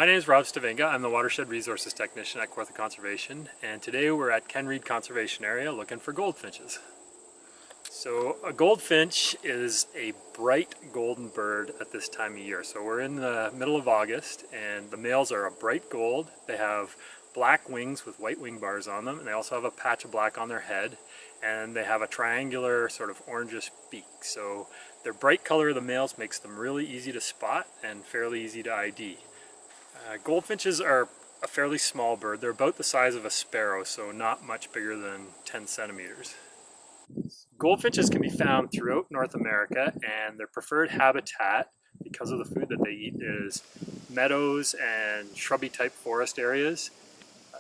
My name is Rob Stavinga. I'm the Watershed Resources Technician at Kawartha Conservation, and today we're at Ken Reid Conservation Area looking for goldfinches. So a goldfinch is a bright golden bird at this time of year. So we're in the middle of August and the males are a bright gold. They have black wings with white wing bars on them, and they also have a patch of black on their head, and they have a triangular sort of orangish beak. So their bright color of the males makes them really easy to spot and fairly easy to ID. Goldfinches are a fairly small bird. They're about the size of a sparrow, so not much bigger than 10 centimeters. Goldfinches can be found throughout North America, and their preferred habitat, because of the food that they eat, is meadows and shrubby type forest areas.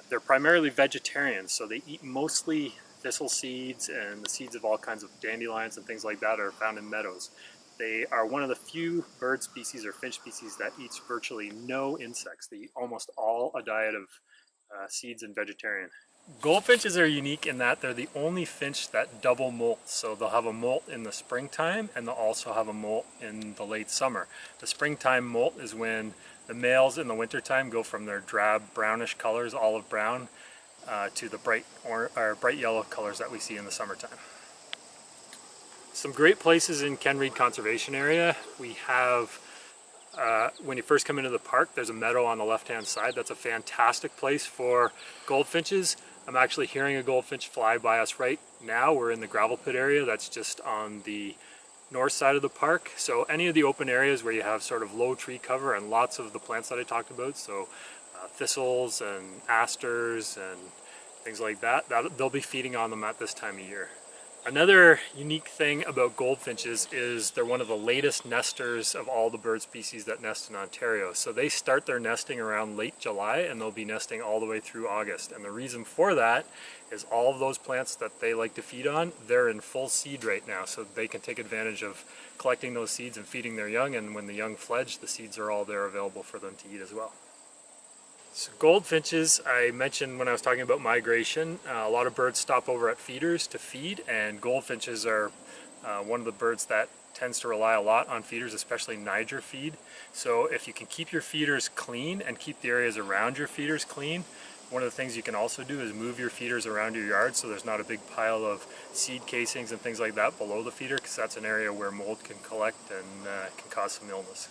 They're primarily vegetarians, so they eat mostly thistle seeds, and the seeds of all kinds of dandelions and things like that are found in meadows. They are one of the few bird species or finch species that eats virtually no insects. They eat almost all a diet of seeds and vegetarian. Goldfinches are unique in that they're the only finch that double molt. So they'll have a molt in the springtime and they'll also have a molt in the late summer. The springtime molt is when the males in the wintertime go from their drab brownish colors, olive brown, to the bright yellow colors that we see in the summertime. Some great places in Ken Reid Conservation Area. We have, when you first come into the park, there's a meadow on the left-hand side. That's a fantastic place for goldfinches. I'm actually hearing a goldfinch fly by us right now. We're in the gravel pit area that's just on the north side of the park. So any of the open areas where you have sort of low tree cover and lots of the plants that I talked about, so thistles and asters and things like that, they'll be feeding on them at this time of year. Another unique thing about goldfinches is they're one of the latest nesters of all the bird species that nest in Ontario. So they start their nesting around late July and they'll be nesting all the way through August. And the reason for that is all of those plants that they like to feed on, they're in full seed right now. So they can take advantage of collecting those seeds and feeding their young, and when the young fledge, the seeds are all there available for them to eat as well. So goldfinches, I mentioned when I was talking about migration, a lot of birds stop over at feeders to feed, and goldfinches are one of the birds that tends to rely a lot on feeders, especially Niger feed. So if you can keep your feeders clean and keep the areas around your feeders clean, one of the things you can also do is move your feeders around your yard so there's not a big pile of seed casings and things like that below the feeder, because that's an area where mold can collect and can cause some illness.